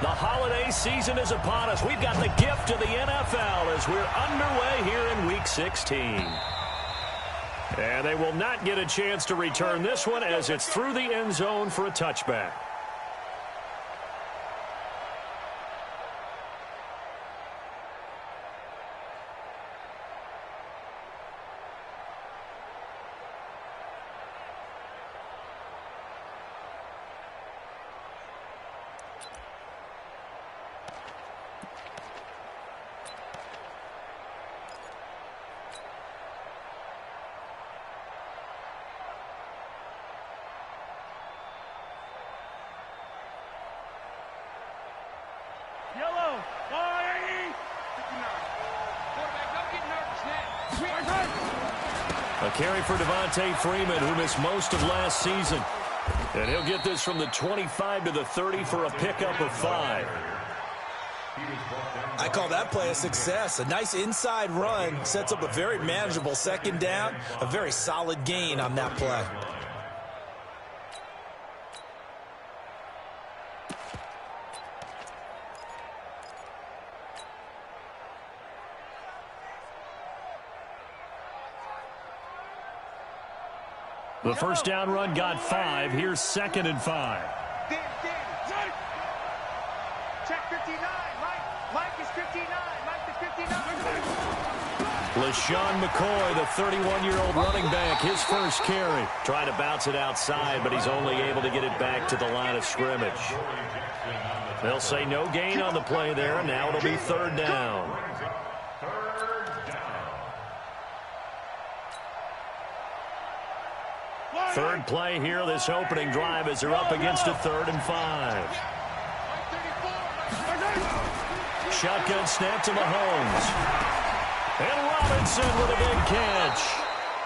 The holiday season is upon us. We've got the gift of the NFL as we're underway here in Week 16. And they will not get a chance to return this one as it's through the end zone for a touchback. A carry for Devontae Freeman, who missed most of last season. And he'll get this from the 25 to the 30 for a pickup of 5. I call that play a success. A nice inside run sets up a very manageable second down. A very solid gain on that play. The first down run got 5. Here's 2nd and 5. Check 59. Mike is 59. Mike is 59. LaShawn McCoy, the 31-year-old running back, his first carry. Trying to bounce it outside, but he's only able to get it back to the line of scrimmage. They'll say no gain on the play there, and now it'll be 3rd down. Third play here, this opening drive, as they're up against a 3rd and 5. Shotgun snap to Mahomes. And Robinson with a big catch.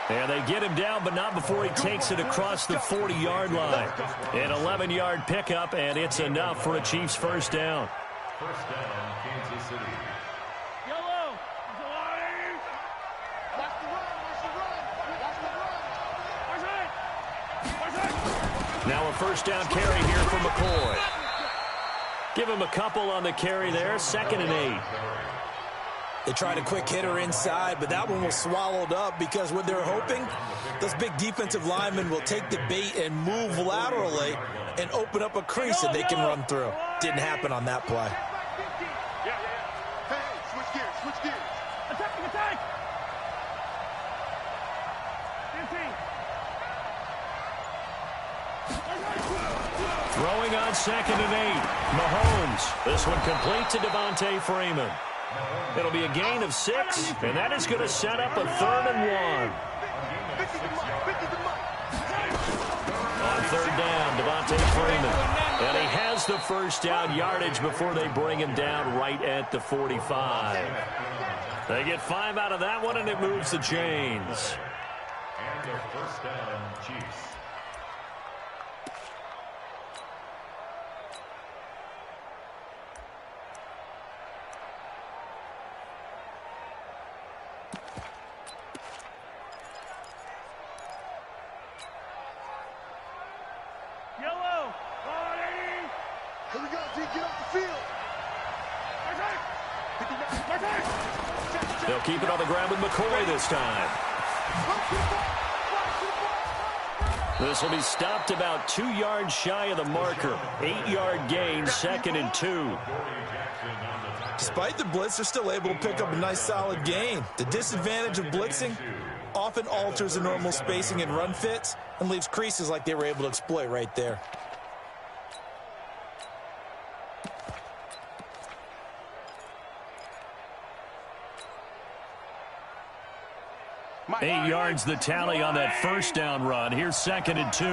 And they get him down, but not before he takes it across the 40-yard line. An 11-yard pickup, and it's enough for a Chiefs first down. First down, Kansas City. Now a first down carry here for McCoy. Give him a couple on the carry there. 2nd and 8. They tried a quick hitter inside, but that one was swallowed up because what they're hoping, those big defensive linemen will take the bait and move laterally and open up a crease that they can run through. Didn't happen on that play. Switch gears. Switch gears. Attack. 15. Throwing on 2nd and 8. Mahomes. This one complete to Devontae Freeman. It'll be a gain of 6, and that is going to set up a 3rd and 1. On 3rd down, Devontae Freeman. And he has the first down yardage before they bring him down right at the 45. They get 5 out of that one, and it moves the chains. And their first down, Chiefs. Here we go, D. Get off the field. They'll keep it on the ground with McCoy this time. This will be stopped about 2 yards shy of the marker. 8-yard gain, 2nd and 2. Despite the blitz, they're still able to pick up a nice solid gain. The disadvantage of blitzing often alters the normal spacing and run fits and leaves creases like they were able to exploit right there. 8 yards the tally on that first down run. Here's 2nd and 2.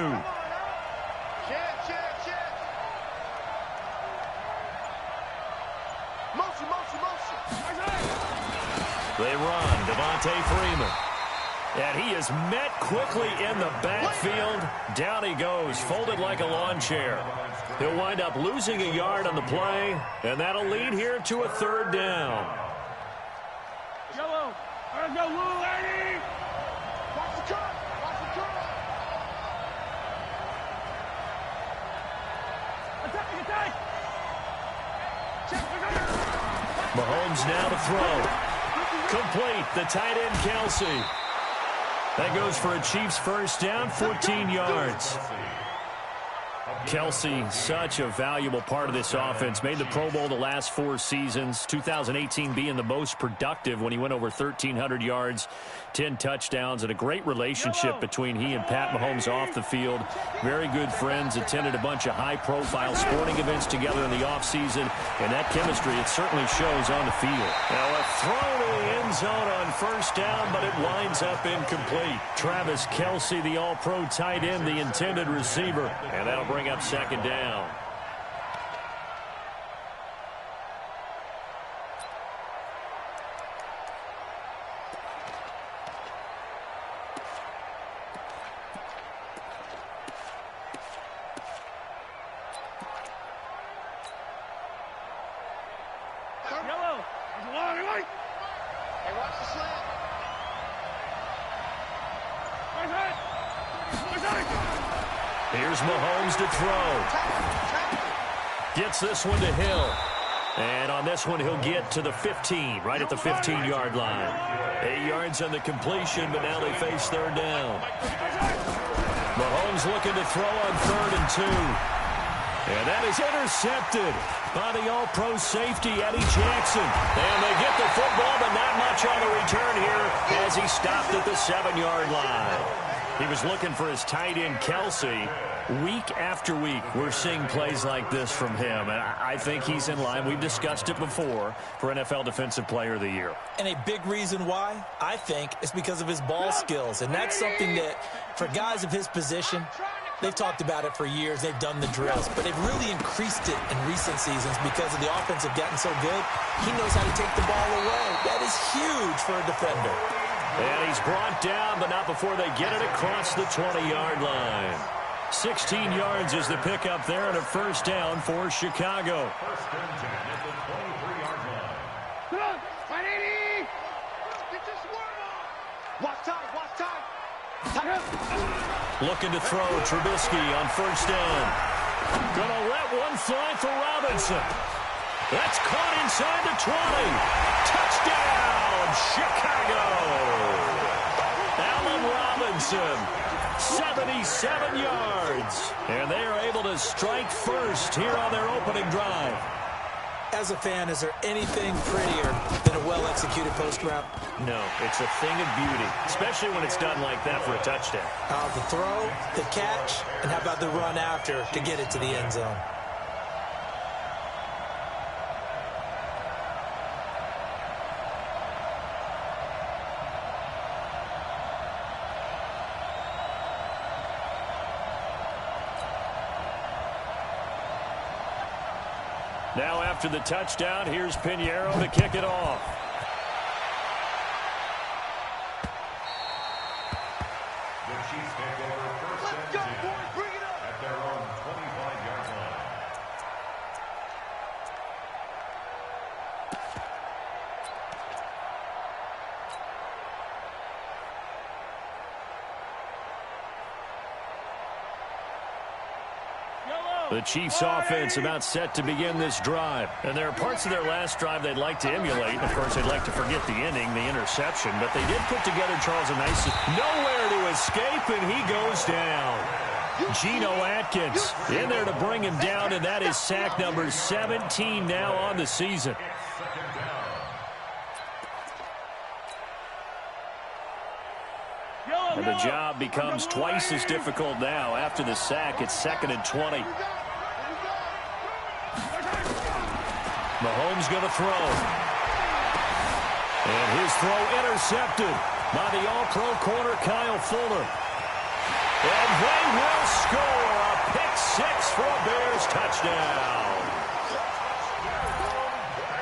They run. Devontae Freeman. And he is met quickly in the backfield. Down he goes, folded like a lawn chair. He'll wind up losing a yard on the play, and that'll lead here to a 3rd down. Yellow. Let's go, Lou, lady. Watch the cut. Watch the cut. Attack. Mahomes now to throw. Complete. The tight end, Kelsey. That goes for a Chiefs first down, 14 yards. Kelsey, such a valuable part of this offense. Made the Pro Bowl the last 4 seasons. 2018 being the most productive when he went over 1,300 yards, 10 touchdowns, and a great relationship between he and Pat Mahomes off the field. Very good friends. Attended a bunch of high-profile sporting events together in the offseason. And that chemistry, it certainly shows on the field. Now a throw to the end zone on first down, but it winds up incomplete. Travis Kelsey, the all-pro tight end, the intended receiver. And that'll bring up second down. Yellow. There's a lot of light. Hey, watch the slant. Here's Mahomes to throw. Gets this one to Hill. And on this one, he'll get to the 15, right at the 15-yard line. 8 yards on the completion, but now they face third down. Mahomes looking to throw on 3rd and 2. And that is intercepted by the all-pro safety, Eddie Jackson. And they get the football, but not much on the return here as he stopped at the 7-yard line. He was looking for his tight end, Kelsey. Week after week, we're seeing plays like this from him. And I think he's in line. We've discussed it before for NFL Defensive Player of the Year. And a big reason why, I think, is because of his ball skills. And that's something that, for guys of his position, they've talked about it for years. They've done the drills. But they've really increased it in recent seasons because of the offense have gotten so good. He knows how to take the ball away. That is huge for a defender. And he's brought down, but not before they get it across the 20-yard line. 16 yards is the pickup there and a first down for Chicago. First and 10 at the 23-yard line. Come on, 180. Get this one on. Watch time. Looking to throw Trubisky on first down. Gonna let one fly for Robinson. That's caught inside the 20. Touchdown, Chicago. Allen Robinson, 77 yards. And they are able to strike first here on their opening drive. As a fan, is there anything prettier than a well-executed post route? No, it's a thing of beauty, especially when it's done like that for a touchdown. The throw, the catch, and how about the run after to get it to the end zone? Now after the touchdown, here's Pinheiro to kick it off. The Chiefs take over first and 10 at their own 25-yard line. The Chiefs offense about set to begin this drive. And there are parts of their last drive they'd like to emulate. Of course, they'd like to forget the inning, the interception. But they did put together Charles a nice nowhere to escape, and he goes down. Geno Atkins in there to bring him down, and that is sack number 17 now on the season. And the job becomes twice as difficult now. After the sack, it's 2nd and 20. Mahomes going to throw. And his throw intercepted by the all-pro corner, Kyle Fuller. And they will score a pick six for a Bears touchdown.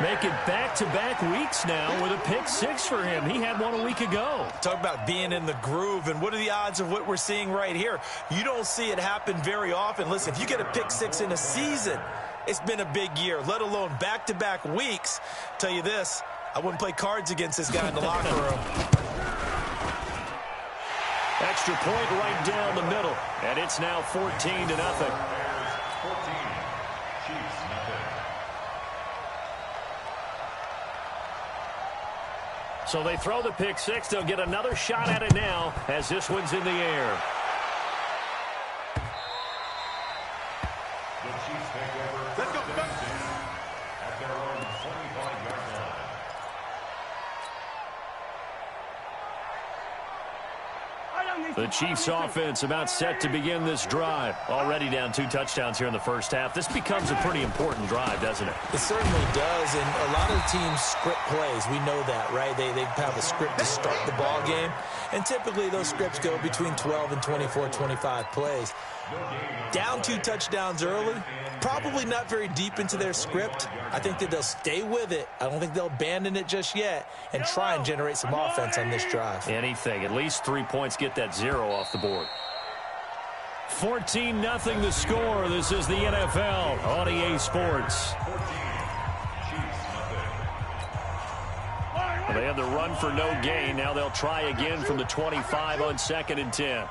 Make it back-to-back weeks now with a pick six for him. He had one a week ago. Talk about being in the groove, and what are the odds of what we're seeing right here? You don't see it happen very often. Listen, if you get a pick six in a season, it's been a big year, let alone back-to-back weeks. Tell you this, I wouldn't play cards against this guy in the locker room. Extra point right down the middle, and it's now 14-0. So they throw the pick six. They'll get another shot at it now as this one's in the air. The Chiefs take over first and 10 at their own 25-yard line. The Chiefs offense about set to begin this drive. Already down 2 touchdowns here in the first half. This becomes a pretty important drive, doesn't it? It certainly does, and a lot of the teams script plays. We know that, right? They have a script to start the ball game, and typically those scripts go between 12 and 24, 25 plays. Down 2 touchdowns early, probably not very deep into their script. I think that they'll stay with it. I don't think they'll abandon it just yet and try and generate some offense on this drive. Anything. At least 3 points, get that 0 off the board. 14-0 the score. This is the NFL on EA Sports. Well, they had the run for no gain. Now they'll try again from the 25 on 2nd and 10.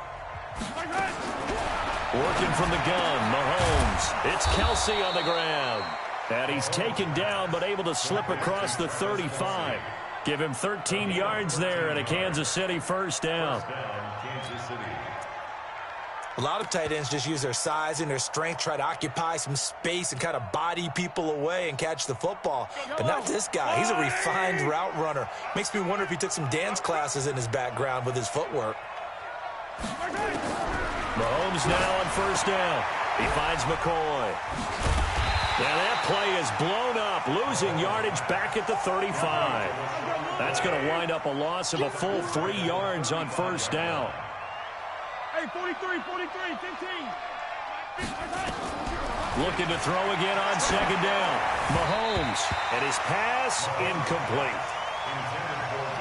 Working from the gun, Mahomes. It's Kelsey on the ground. And he's taken down but able to slip across the 35. Give him 13 yards there and a Kansas City first down. A lot of tight ends just use their size and their strength, try to occupy some space and kind of body people away and catch the football. But not this guy. He's a refined route runner. Makes me wonder if he took some dance classes in his background with his footwork. Mahomes now on first down. He finds McCoy. Now that play is blown up, losing yardage back at the 35. That's going to wind up a loss of a full 3 yards on first down. Hey, 43, 15. Looking to throw again on second down. Mahomes, and his pass incomplete.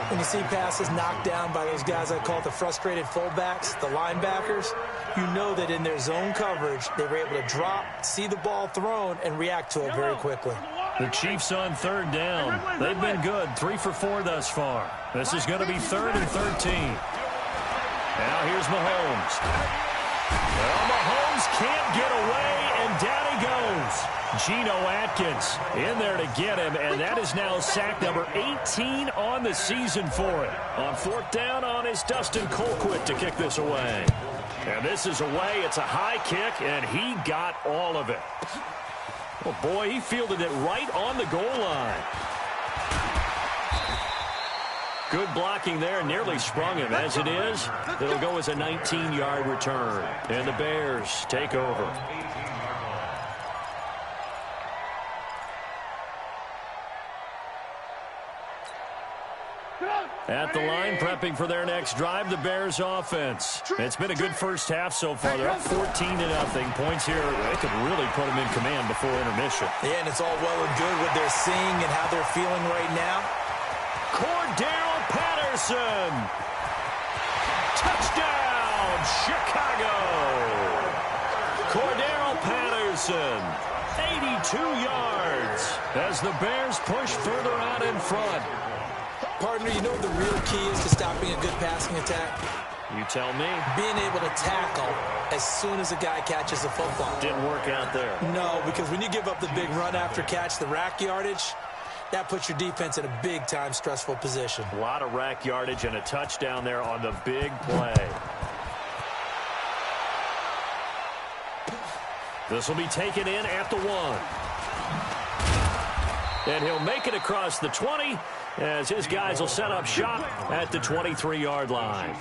When you see passes knocked down by those guys I call the frustrated fullbacks, the linebackers, you know that in their zone coverage, they were able to drop, see the ball thrown, and react to it very quickly. The Chiefs on third down. They've been good, 3 for 4 thus far. This is going to be 3rd and 13. Now here's Mahomes. Well, Mahomes can't get away, and down he goes. Geno Atkins in there to get him, and that is now sack number 18 on the season for it. On 4th down on is Dustin Colquitt to kick this away. And this is away. It's a high kick, and he got all of it. Oh, boy, he fielded it right on the goal line. Good blocking there, nearly sprung him. As it is, it'll go as a 19-yard return. And the Bears take over. At the line, prepping for their next drive, the Bears offense. It's been a good first half so far. They're up 14-0. Points here, they could really put them in command before intermission. Yeah, and it's all well and good what they're seeing and how they're feeling right now. Cordero Patterson. Touchdown, Chicago. Cordero Patterson, 82 yards as the Bears push further out in front. Partner, you know what the real key is to stopping a good passing attack? You tell me. Being able to tackle as soon as a guy catches the football. Didn't work out there. No, because when you give up the big run after catch, the rack yardage, that puts your defense in a big-time stressful position. A lot of rack yardage and a touchdown there on the big play. This will be taken in at the 1. And he'll make it across the 20 as his guys will set up shop at the 23-yard line.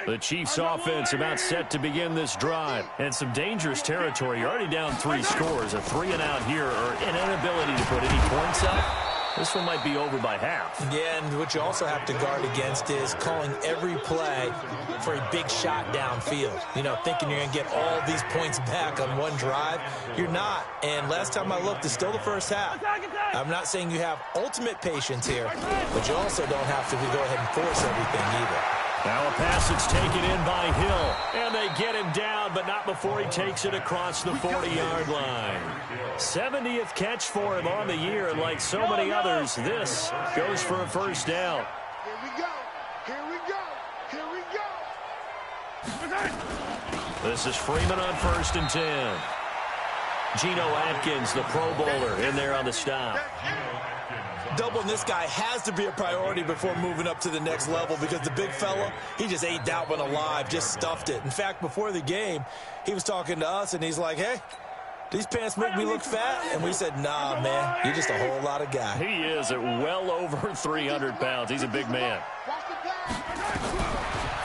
The Chiefs offense about set to begin this drive. And some dangerous territory. You're already down 3 scores. A 3-and-out here, or an inability to put any points up. This one might be over by half. Yeah, and what you also have to guard against is calling every play for a big shot downfield. You know, thinking you're going to get all these points back on one drive. You're not. And last time I looked, it's still the first half. I'm not saying you have ultimate patience here, but you also don't have to go ahead and force everything either. Now a pass that's taken in by Hill. And they get him down, but not before he takes it across the 40-yard line. 70th catch for him on the year, and like so many others, this goes for a first down. Here we go. Here we This is Freeman on 1st and 10. Geno Atkins, the Pro Bowler, in there on the stop. Doubling this guy has to be a priority before moving up to the next level because the big fella, he just ate that one alive, just stuffed it. In fact, before the game, he was talking to us, and he's like, hey, these pants make me look fat? And we said, nah, man, you're just a whole lot of guy. He is at well over 300 pounds. He's a big man.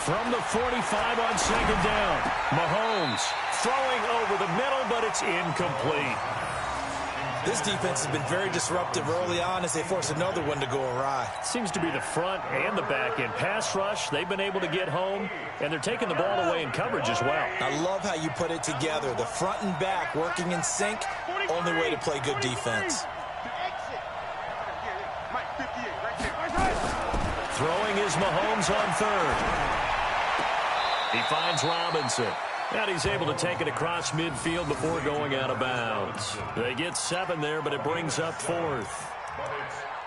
From the 45 on 2nd down, Mahomes throwing over the middle, but it's incomplete. This defense has been very disruptive early on as they force another one to go awry. Seems to be the front and the back end. Pass rush, they've been able to get home, and they're taking the ball away in coverage as well. I love how you put it together. The front and back working in sync, only way to play good defense. Throwing is Mahomes on 3rd. He finds Robinson. And he's able to take it across midfield before going out of bounds. They get 7 there, but it brings up 4th.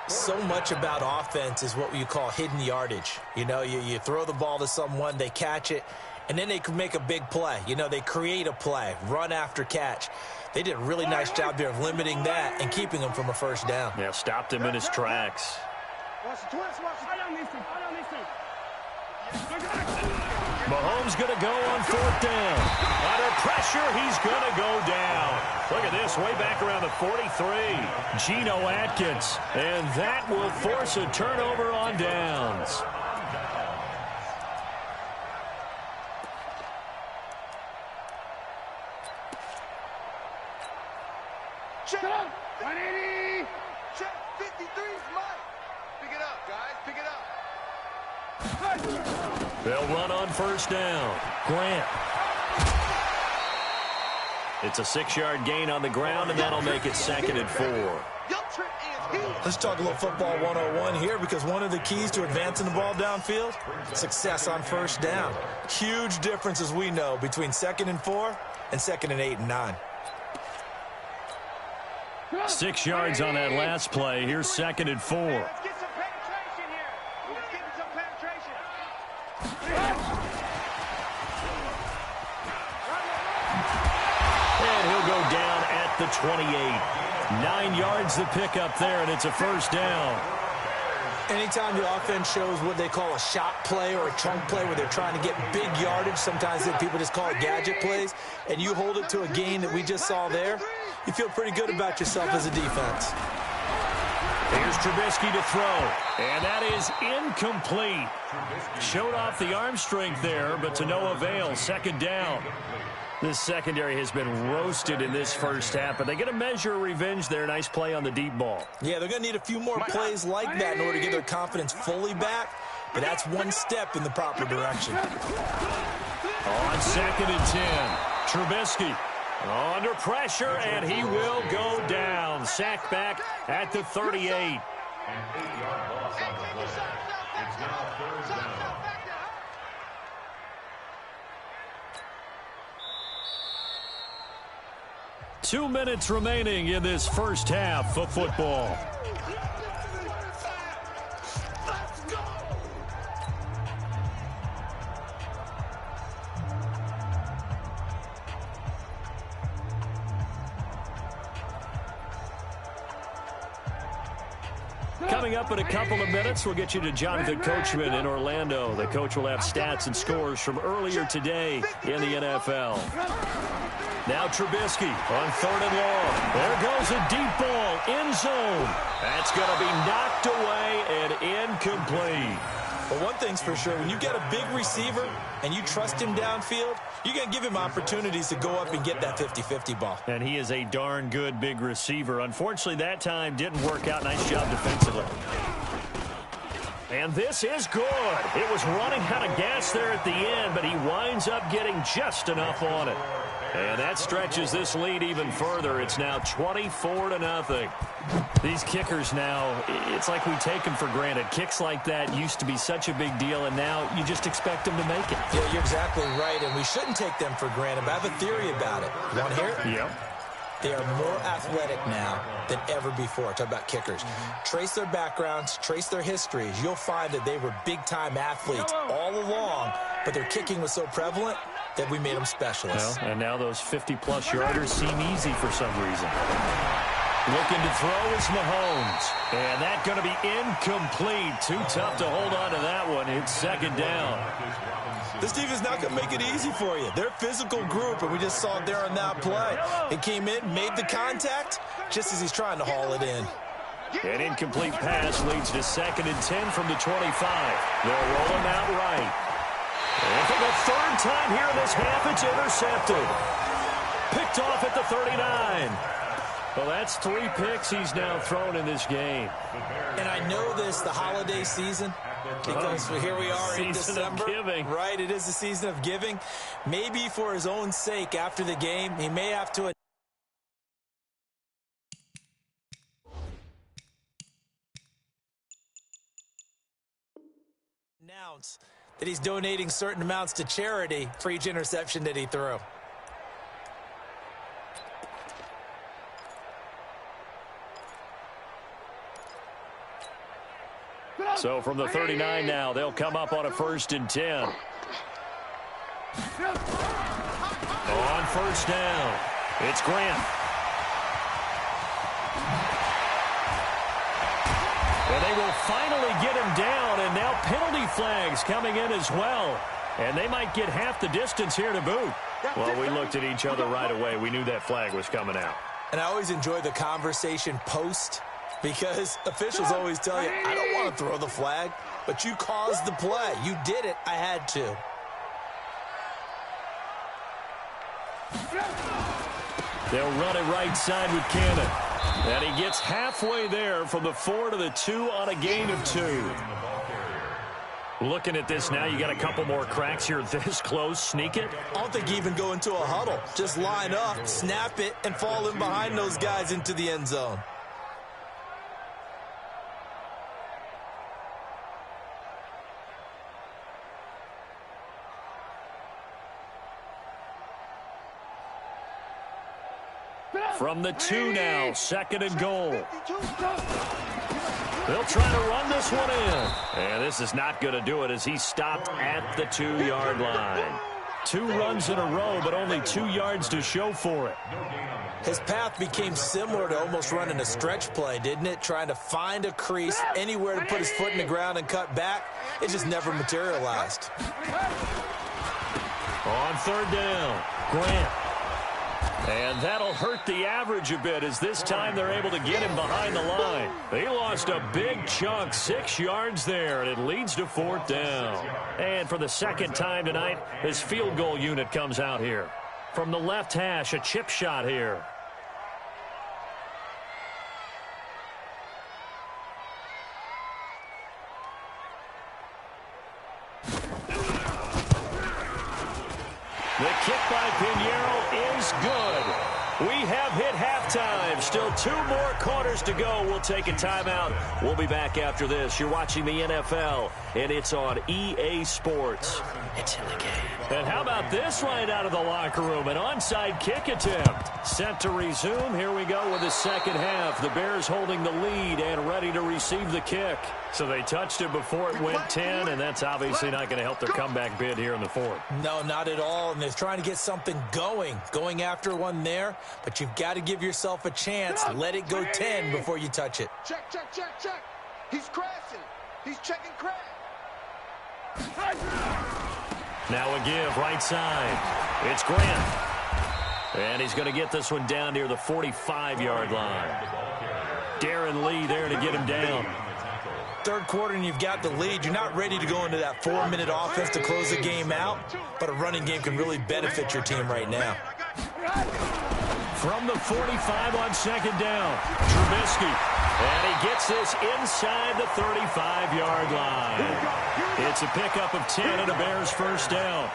So much about offense is what you call hidden yardage. You know, you throw the ball to someone, they catch it, and then they can make a big play. You know, they create a play, run after catch. They did a really nice job there of limiting that and keeping him from a 1st down. Yeah, stopped him in his tracks. Mahomes going to go on 4th down. Under pressure, he's going to go down. Look at this, way back around the 43. Geno Atkins. And that will force a turnover on downs. Check it up. 180. Check 53's mine. Pick it up, guys. Pick it up. They'll run on 1st down. Grant. It's a 6-yard gain on the ground, and that'll make it 2nd and 4. Let's talk a little football 101 here because one of the keys to advancing the ball downfield, success on 1st down. Huge difference, as we know, between 2nd and 4 and 2nd and 8 and 9. 6 yards on that last play. Here's 2nd and 4. Let's get some penetration here. Let's get some penetration. And he'll go down at the 28. 9 yards to pick up there, and it's a 1st down. Anytime the offense shows what they call a shot play or a chunk play where they're trying to get big yardage, sometimes people just call it gadget plays, and you hold it to a gain that we just saw there, you feel pretty good about yourself as a defense. Here's Trubisky to throw, and that is incomplete. Showed off the arm strength there, but to no avail. 2nd down. This secondary has been roasted in this 1st half, but they get a measure of revenge there. Nice play on the deep ball. Yeah, they're going to need a few more plays like that in order to get their confidence fully back, but that's one step in the proper direction. On 2nd and 10, Trubisky under pressure, and he will go down. Sacked back at the 38. An 8-yard loss on the play. It's now 3rd down. 2 minutes remaining in this 1st half of football. Coming up in a couple of minutes, we'll get you to Jonathan Coachman in Orlando. The coach will have stats and scores from earlier today in the NFL. Now Trubisky on 3rd and long. There goes a deep ball, end zone. That's going to be knocked away and incomplete. Well, one thing's for sure, when you get a big receiver and you trust him downfield, you're going to give him opportunities to go up and get that 50-50 ball. And he is a darn good big receiver. Unfortunately, that time didn't work out. Nice job defensively. And this is good. It was running out of gas there at the end, but he winds up getting just enough on it. And that stretches this lead even further. It's now 24-0. These kickers now, it's like we take them for granted. Kicks like that used to be such a big deal, and now you just expect them to make it. Yeah, you're exactly right, and we shouldn't take them for granted. But I have a theory about it. You want to hear it? Yep. They are more athletic now than ever before. Talk about kickers. Trace their backgrounds, trace their histories. You'll find that they were big-time athletes all along, but their kicking was so prevalent, that we made them specialists. Well, and now those 50-plus yarders seem easy for some reason. Looking to throw is Mahomes. And that's going to be incomplete. Too tough to hold on to that one. It's second down. This defense not going to make it easy for you. They're a physical group, and we just saw it there on that play. It came in, made the contact, just as he's trying to haul it in. An incomplete pass leads to 2nd and 10 from the 25. They'll roll him out right. And for the third time here in this half, it's intercepted. Picked off at the 39. Well, that's 3 picks he's now thrown in this game. And I know this, the holiday season, because here we are in December. Season of giving. Right, it is the season of giving. Maybe for his own sake after the game, he may have to announce that he's donating certain amounts to charity for each interception that he threw. So from the 39 now, they'll come up on a 1st and 10. On 1st down, it's Grant. And they will finally get him down, and now penalty flags coming in as well. And they might get half the distance here to boot. Well, we looked at each other right away. We knew that flag was coming out. And I always enjoy the conversation post, because officials always tell you, I don't want to throw the flag, but you caused the play. You did it. I had to. They'll run it right side with Cannon. And he gets halfway there from the 4 to the 2 on a gain of 2. Looking at this now, you got a couple more cracks here this close. Sneak it. I don't think even go into a huddle. Just line up, snap it, and fall in behind those guys into the end zone. From the 2 now, 2nd and goal. They'll try to run this one in. And this is not going to do it as he stopped at the 2-yard line. 2 runs in a row, but only 2 yards to show for it. His path became similar to almost running a stretch play, didn't it? Trying to find a crease, anywhere to put his foot in the ground and cut back. It just never materialized. On 3rd down, Grant. And that'll hurt the average a bit as this time they're able to get him behind the line. They lost a big chunk, 6 yards there, and it leads to 4th down. And for the 2nd time tonight, his field goal unit comes out here. From the left hash, a chip shot here. The kick by Pinheiro is good. We have hit halftime. Still 2 more quarters to go. We'll take a timeout. We'll be back after this. You're watching the NFL, and it's on EA Sports. It's in the game. And how about this right out of the locker room? An onside kick attempt. Set to resume. Here we go with the second half. The Bears holding the lead and ready to receive the kick. So they touched it before it went 10, and that's obviously not going to help their comeback bid here in the 4th. No, not at all. And they're trying to get something going after one there. But you've got to give yourself a chance. Let it go 10 before you touch it. Check, check, check, check. He's crashing. He's checking crash. Now a give right side. It's Grant. And he's going to get this one down near the 45-yard line. Darren Lee there to get him down. 3rd quarter and you've got the lead. You're not ready to go into that 4-minute offense to close the game out, but a running game can really benefit your team right now. From the 45 on 2nd down, Trubisky. And he gets this inside the 35-yard line. It's a pickup of 10 and a Bears 1st down.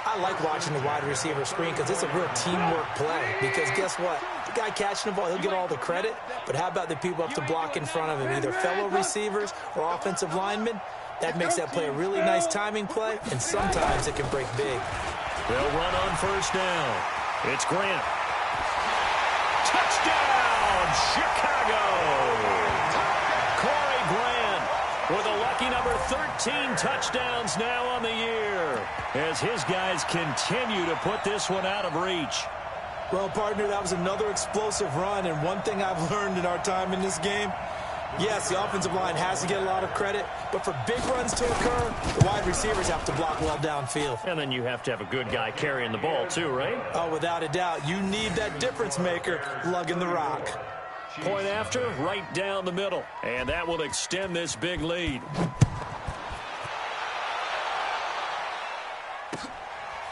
I like watching the wide receiver screen because it's a real teamwork play. Because guess what? The guy catching the ball, he'll get all the credit. But how about the people up to block in front of him, either fellow receivers or offensive linemen? That makes that play a really nice timing play, and sometimes it can break big. They'll run on 1st down. It's Grant. Touchdown, Chicago! Corey Grant with a lucky number 13 touchdowns now on the year as his guys continue to put this one out of reach. Well, partner, that was another explosive run, and one thing I've learned in our time in this game, yes, the offensive line has to get a lot of credit, but for big runs to occur, the wide receivers have to block well downfield. And then you have to have a good guy carrying the ball too, right? Oh, without a doubt. You need that difference maker lugging the rock. Point after, right down the middle. And that will extend this big lead.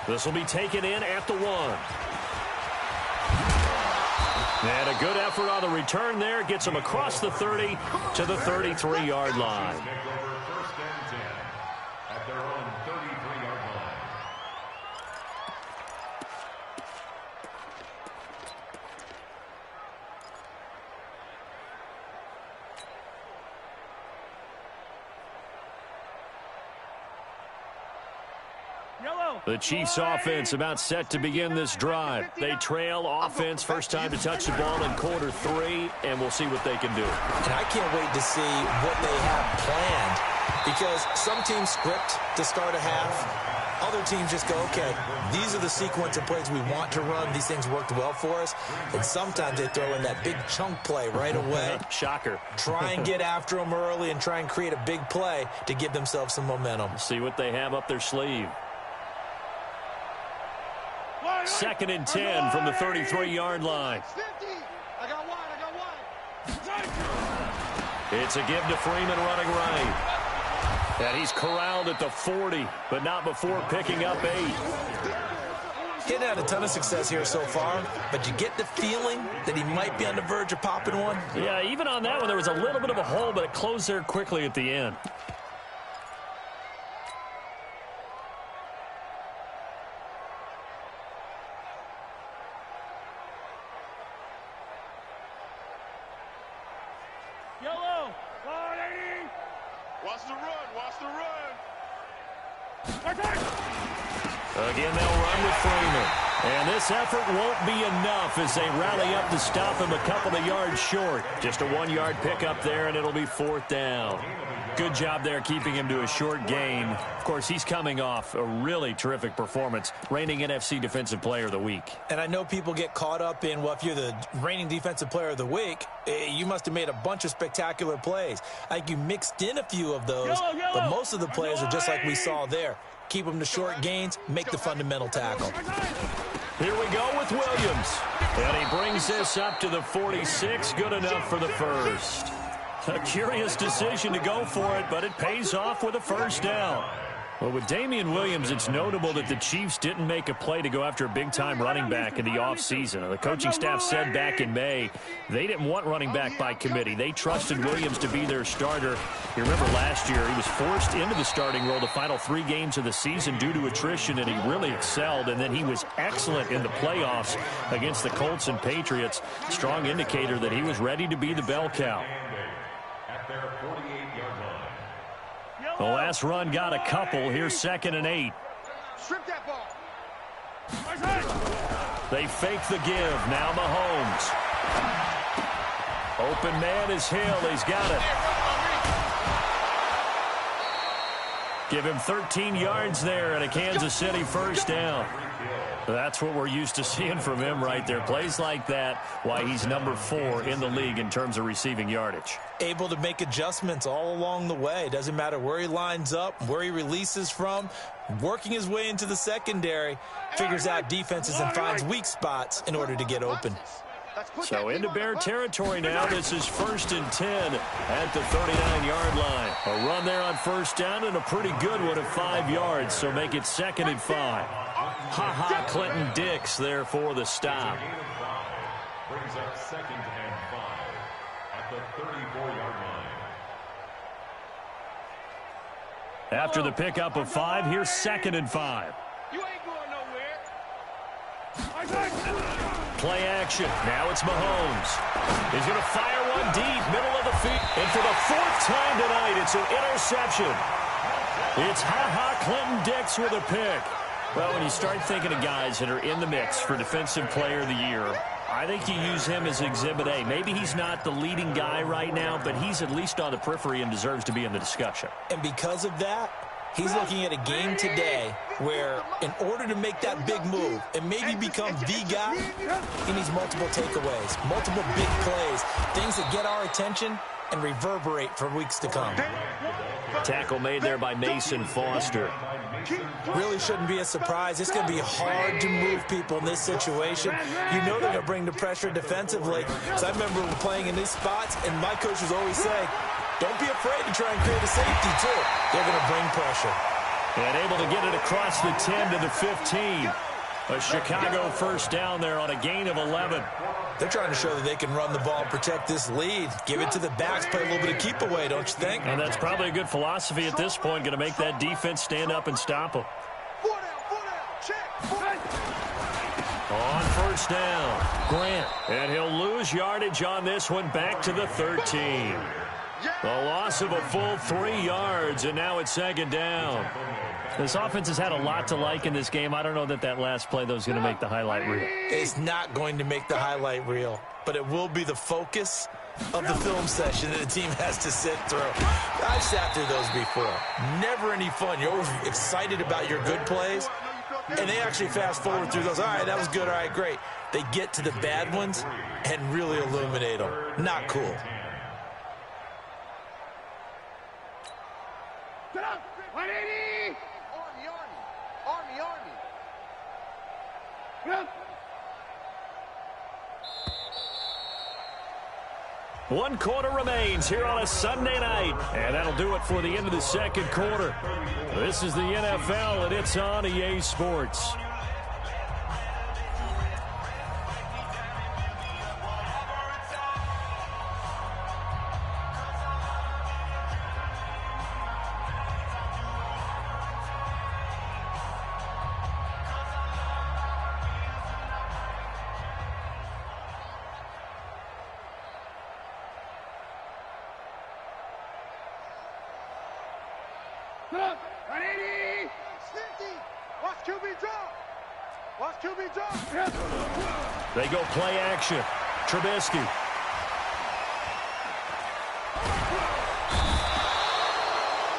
This will be taken in at the 1. And a good effort on the return there. Gets him across the 30 to the 33-yard line. At their own 33-yard line. The Chiefs offense about set to begin this drive. They trail offense, first time to touch the ball in quarter 3, and we'll see what they can do. And I can't wait to see what they have planned, because some teams script to start a half. Other teams just go, okay, these are the sequence of plays we want to run. These things worked well for us. And sometimes they throw in that big chunk play right away. Shocker. Try and get after them early and try and create a big play to give themselves some momentum. See what they have up their sleeve. 2nd and 10 from the 33-yard line. I got wide. It's a give to Freeman running right. And he's corralled at the 40, but not before picking up 8. He's had a ton of success here so far, but you get the feeling that he might be on the verge of popping one. Yeah, even on that one, there was a little bit of a hole, but it closed there quickly at the end. Yellow. 180. Watch the run. Watch the run. Again, they'll run with Freeman. And this effort won't be enough as they rally up to stop him a couple of yards short. Just a 1-yard pickup there, and it'll be 4th down. Good job there keeping him to a short gain. Of course, he's coming off a really terrific performance, reigning NFC Defensive Player of the Week. And I know people get caught up in, well, if you're the reigning Defensive Player of the Week, you must have made a bunch of spectacular plays. I think you mixed in a few of those, but most of the plays are just like we saw there. Keep them to short gains, make the fundamental tackle. Here we go with Williams. And he brings this up to the 46, good enough for the first. A curious decision to go for it, but it pays off with a first down. Well, with Damian Williams, it's notable that the Chiefs didn't make a play to go after a big-time running back in the offseason. The coaching staff said back in May they didn't want running back by committee. They trusted Williams to be their starter. You remember last year he was forced into the starting role the final 3 games of the season due to attrition, and he really excelled. And then he was excellent in the playoffs against the Colts and Patriots. Strong indicator that he was ready to be the bell cow. At their 48-yard line. The last run got a couple. Here's 2nd and 8. Strip that ball. They fake the give. Now Mahomes. Open man is Hill. He's got it. Give him 13 yards there and a Kansas City first down. That's what we're used to seeing from him right there. Plays like that, why he's number 4 in the league in terms of receiving yardage. Able to make adjustments all along the way. Doesn't matter where he lines up, where he releases from. Working his way into the secondary, figures out defenses and finds weak spots in order to get open. So into Bear territory now. This is 1st and 10 at the 39-yard line. A run there on first down and a pretty good one at 5 yards. So make it 2nd and 5. Ha-ha, Clinton Dix there for the stop. Brings up 2nd and 5 at the 34-yard line. After the pickup of 5, here's 2nd and 5. You ain't going nowhere. Play action. Now it's Mahomes. He's going to fire one deep, middle of the field. And for the 4th time tonight, it's an interception. It's ha-ha Clinton Dix with a pick. Well, when you start thinking of guys that are in the mix for Defensive Player of the Year, I think you use him as Exhibit A. Maybe he's not the leading guy right now, but he's at least on the periphery and deserves to be in the discussion. And because of that, he's looking at a game today where in order to make that big move and maybe become the guy, he needs multiple takeaways, multiple big plays, things that get our attention and reverberate for weeks to come. Tackle made there by Mason Foster. Really shouldn't be a surprise. It's going to be hard to move people in this situation. You know they're going to bring the pressure defensively. So I remember playing in these spots, and my coaches always say, don't be afraid to try and create a safety, too. They're going to bring pressure. And able to get it across the 10 to the 15. A Chicago first down there on a gain of 11. They're trying to show that they can run the ball and protect this lead. Give it to the backs, play a little bit of keep away, don't you think? And that's probably a good philosophy at this point, going to make that defense stand up and stop them. On first down, Grant. And he'll lose yardage on this one, back to the 13. A loss of a full 3 yards, and now it's second down. This offense has had a lot to like in this game. I don't know that that last play, though, is going to make the highlight reel. It's not going to make the highlight reel, but it will be the focus of the film session that the team has to sit through. I've sat through those before. Never any fun. You're always excited about your good plays, and they actually fast forward through those. All right, that was good. All right, great. They get to the bad ones and really illuminate them. Not cool. Get up! 180! Army! Get up! 1 quarter remains here on a Sunday night. And that'll do it for the end of the second quarter. This is the NFL, and it's on EA Sports. Get up! 180! 50! Watch QB drop! Watch QB drop! They go play action. Trubisky.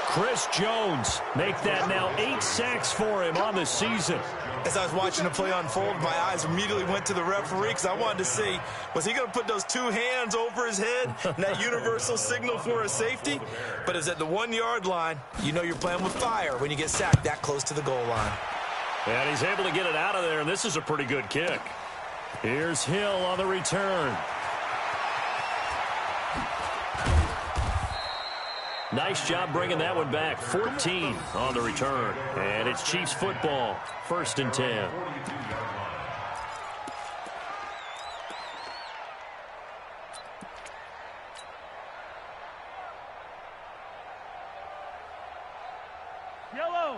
Chris Jones make that now 8 sacks for him on the season. As I was watching the play unfold, my eyes immediately went to the referee because I wanted to see, was he going to put those 2 hands over his head and that universal signal for a safety? But it's at the 1-yard line. You know you're playing with fire when you get sacked that close to the goal line. And he's able to get it out of there, and this is a pretty good kick. Here's Hill on the return. Nice job bringing that one back. 14 on the return. And it's Chiefs football. 1st and 10.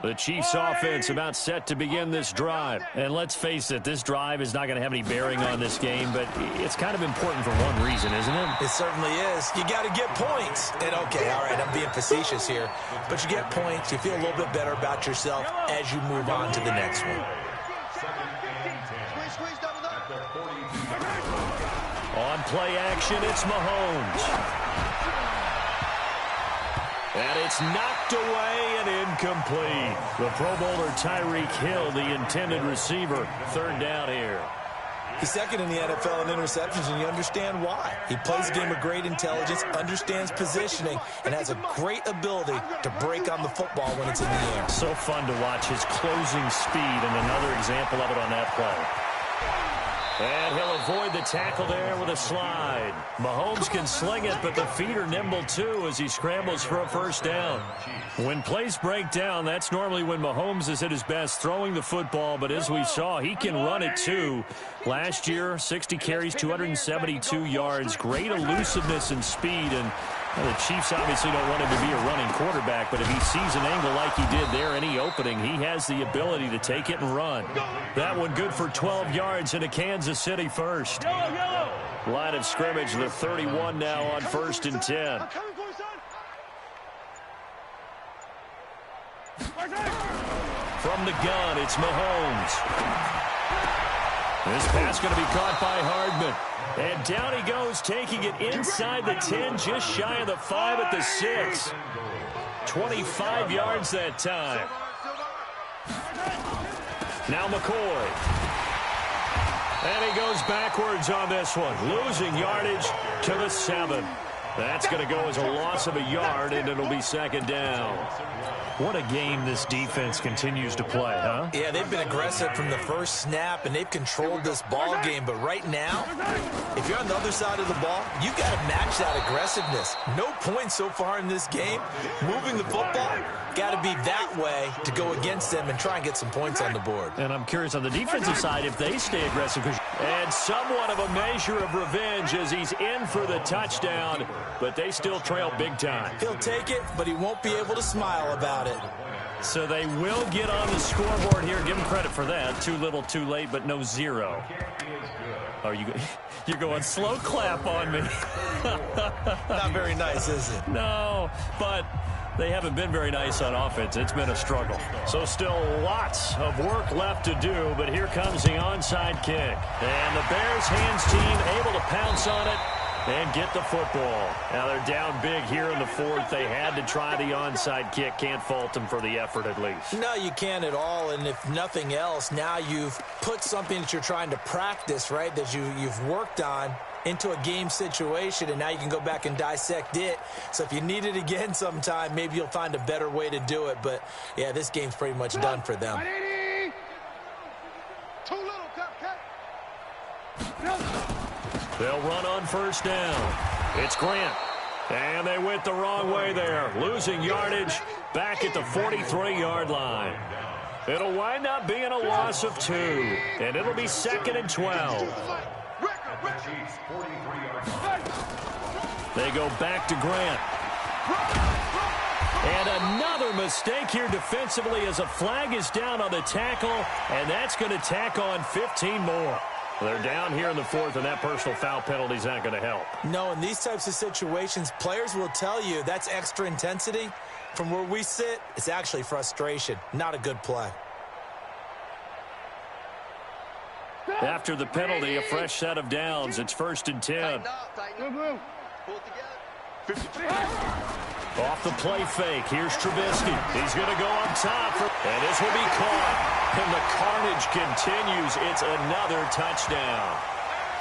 The Chiefs offense about set to begin this drive. And let's face it, this drive is not going to have any bearing on this game, but it's kind of important for one reason, isn't it? It certainly is. You got to get points. And okay, all right, I'm being facetious here, but you get points. You feel a little bit better about yourself as you move on to the next one. On play action, it's Mahomes. And it's knocked away and incomplete. The Pro Bowler Tyreek Hill, the intended receiver. 3rd down here. He's 2nd in the NFL in interceptions, and you understand why. He plays a game of great intelligence, understands positioning, and has a great ability to break on the football when it's in the air. So fun to watch his closing speed, and another example of it on that play. And he'll avoid the tackle there with a slide. Mahomes can sling it, but the feet are nimble too as he scrambles for a 1st down. When plays break down, that's normally when Mahomes is at his best throwing the football, but as we saw, he can run it too. Last year, 60 carries, 272 yards, great elusiveness and speed, and the Chiefs obviously don't want him to be a running quarterback, but if he sees an angle like he did there, any opening, he has the ability to take it and run. That one good for 12 yards into Kansas City 1st. Line of scrimmage, the 31 now on 1st and 10. From the gun, it's Mahomes. This pass going to be caught by Hardman. And down he goes, taking it inside the 10, just shy of the 5 at the 6. 25 yards that time. Now McCoy. And he goes backwards on this one, losing yardage to the 7. That's going to go as a loss of a yard, and it'll be second down. What a game this defense continues to play, huh? Yeah, they've been aggressive from the first snap, and they've controlled this ball game. But right now, if you're on the other side of the ball, you got to match that aggressiveness. No points so far in this game. Moving the football, got to be that way to go against them and try and get some points on the board. And I'm curious on the defensive side if they stay aggressive. And somewhat of a measure of revenge as he's in for the touchdown, but they still trail big time. He'll take it, but he won't be able to smile about it. So they will get on the scoreboard here. Give him credit for that. Too little, too late, but no 0. Oh, you're going slow clap on me. Not very nice, is it? No, but they haven't been very nice on offense. It's been a struggle. So still lots of work left to do, but here comes the onside kick. And the Bears hands team able to pounce on it and get the football. Now they're down big here in the 4th. They had to try the onside kick. Can't fault them for the effort at least. No, you can't at all. And if nothing else, now you've put something that you're trying to practice, right, that you've worked on into a game situation, and now you can go back and dissect it. So if you need it again sometime, maybe you'll find a better way to do it. But, yeah, this game's pretty much done for them. Too little, cupcake. They'll run on first down. It's Grant. And they went the wrong way there. Losing yardage back at the 43-yard line. It'll wind up being a loss of 2. And it'll be 2nd and 12. They go back to Grant. And another mistake here defensively as a flag is down on the tackle. And that's going to tack on 15 more. They're down here in the 4th, and that personal foul penalty is not going to help. No, in these types of situations, players will tell you that's extra intensity. From where we sit, it's actually frustration. Not a good play. After the penalty, a fresh set of downs. It's 1st and 10. Off the play fake. Here's Trubisky. He's going to go on top. And this will be caught. And the carnage continues. It's another touchdown.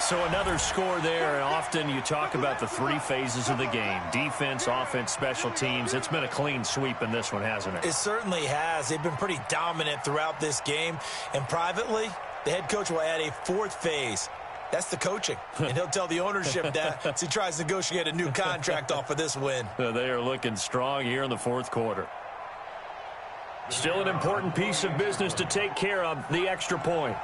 So another score there. Often you talk about the 3 phases of the game. Defense, offense, special teams. It's been a clean sweep in this one, hasn't it? It certainly has. They've been pretty dominant throughout this game. And privately, the head coach will add a 4th phase. That's the coaching. And he'll tell the ownership that as he tries to negotiate a new contract off of this win. They are looking strong here in the 4th quarter. Still an important piece of business to take care of, the extra point.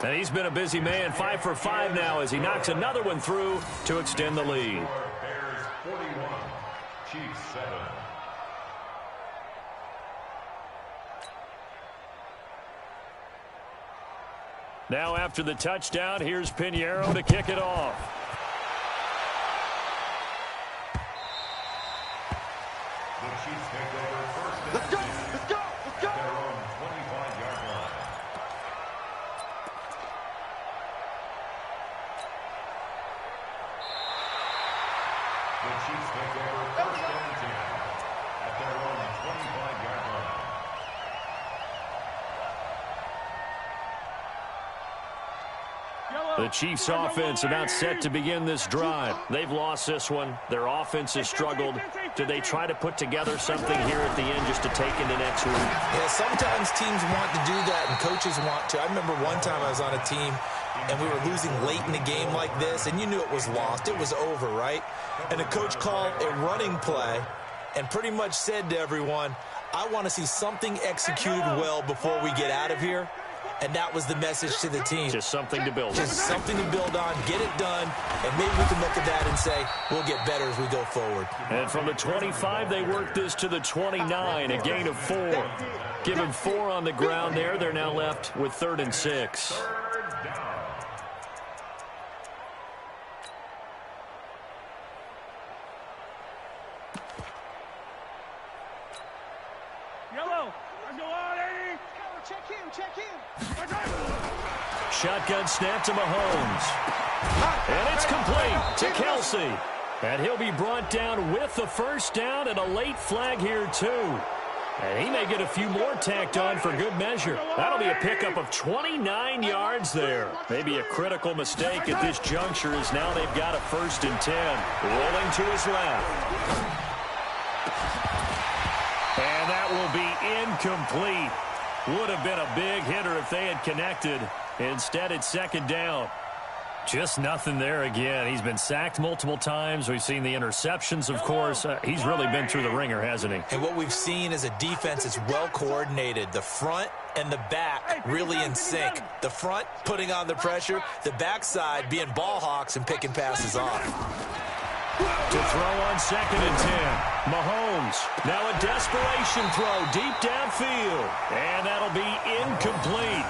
And he's been a busy man, 5 for 5 now as he knocks another one through to extend the lead. Bears 41, Chiefs 7. Now after the touchdown, here's Pinheiro to kick it off. The Chiefs take over 1st and 10. Let's go, let's go, let's go. At their own 25-yard line. The Chiefs take over 1st and 10. At their own 25-yard line. The Chiefs offense about set to begin this drive. They've lost this one. Their offense has struggled. Do they try to put together something here at the end just to take into next week? Yeah, sometimes teams want to do that and coaches want to. I remember one time I was on a team and we were losing late in the game like this, and you knew it was lost. It was over, right? And the coach called a running play and pretty much said to everyone, I want to see something executed well before we get out of here. And that was the message to the team. Just something to build on. Just something to build on, get it done, and maybe we can look at that and say, we'll get better as we go forward. And from the 25, they work this to the 29, a gain of 4. Given 4 on the ground there, they're now left with 3rd and 6. Yellow, let's go on shotgun snap to Mahomes. And it's complete to Kelsey. And he'll be brought down with the first down and a late flag here, too. And he may get a few more tacked on for good measure. That'll be a pickup of 29 yards there. Maybe a critical mistake at this juncture as now they've got a 1st and 10. Rolling to his left. And that will be incomplete. Would have been a big hitter if they had connected. Instead, it's 2nd down. Just nothing there again. He's been sacked multiple times. We've seen the interceptions, of course. He's really been through the ringer, hasn't he? And what we've seen is a defense that's well coordinated. The front and the back really in sync. The front putting on the pressure. The backside being ball hawks and picking passes off. To throw on 2nd and 10. Mahomes. Now a desperation throw deep downfield. And that'll be incomplete.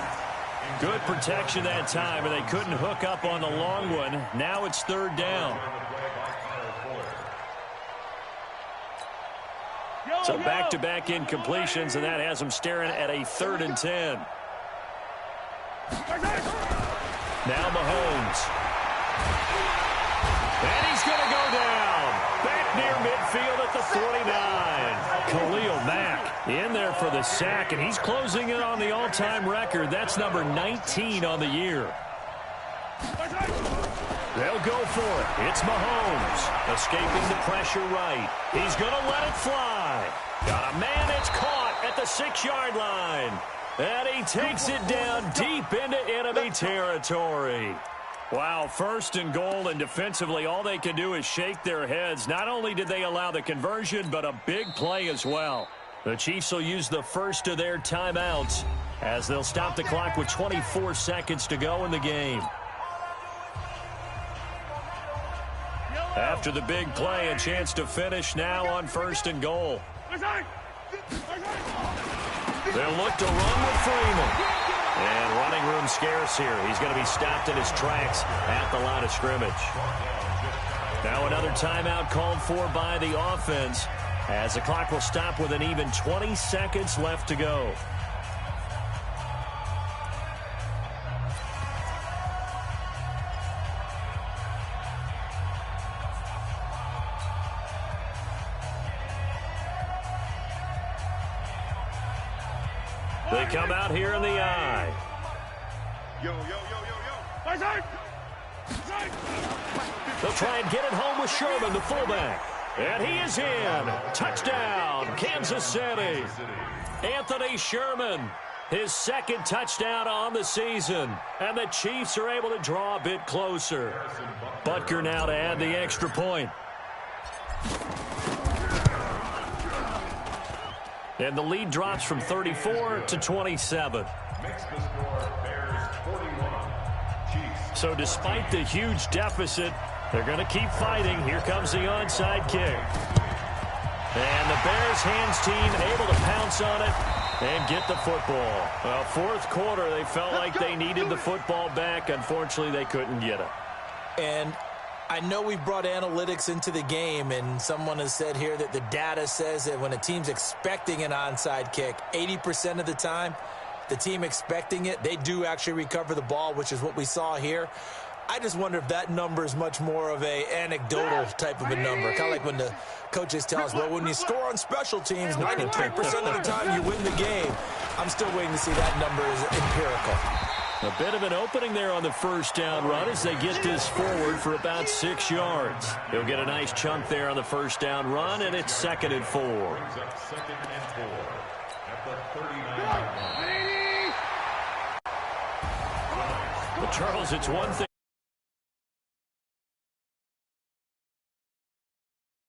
Good protection that time, and they couldn't hook up on the long one. Now it's 3rd down. So back-to-back incompletions, and that has them staring at a 3rd and 10. Now Mahomes. And he's going to go down. Back near midfield at the 49. Khalil Mack in there for the sack, and he's closing in on the all-time record. That's number 19 on the year. They'll go for it. It's Mahomes escaping the pressure right. He's going to let it fly. Got a man that's caught at the 6-yard line. And he takes it down deep into enemy territory. Wow, 1st and goal, and defensively all they can do is shake their heads. Not only did they allow the conversion, but a big play as well. The Chiefs will use the first of their timeouts as they'll stop the clock with 24 seconds to go in the game. After the big play, a chance to finish now on 1st and goal. They'll look to run with Freeman. And running room scarce here. He's going to be stopped in his tracks at the line of scrimmage. Now another timeout called for by the offense as the clock will stop with an even 20 seconds left to go. They come out here in the eye. They'll try and get it home with Sherman, the fullback. And he is in. Touchdown, Kansas City. Anthony Sherman, his 2nd touchdown on the season. And the Chiefs are able to draw a bit closer. Butker now to add the extra point. And the lead drops from 34 to 27. So despite the huge deficit, they're going to keep fighting. Here comes the onside kick. And the Bears hands team able to pounce on it and get the football. Well, 4th quarter, they felt like they needed the football back. Unfortunately, they couldn't get it. And I know we've brought analytics into the game, and someone has said here that the data says that when a team's expecting an onside kick, 80% of the time, the team expecting it, they do actually recover the ball, which is what we saw here. I just wonder if that number is much more of a anecdotal type of a number. Kind of like when the coaches tell us, well, when you score on special teams, 93% of the time you win the game. I'm still waiting to see that number is empirical. A bit of an opening there on the 1st down run as they get this forward for about 6 yards. He'll get a nice chunk there on the 1st down run, and it's 2nd and 4. But Charles, it's one thing.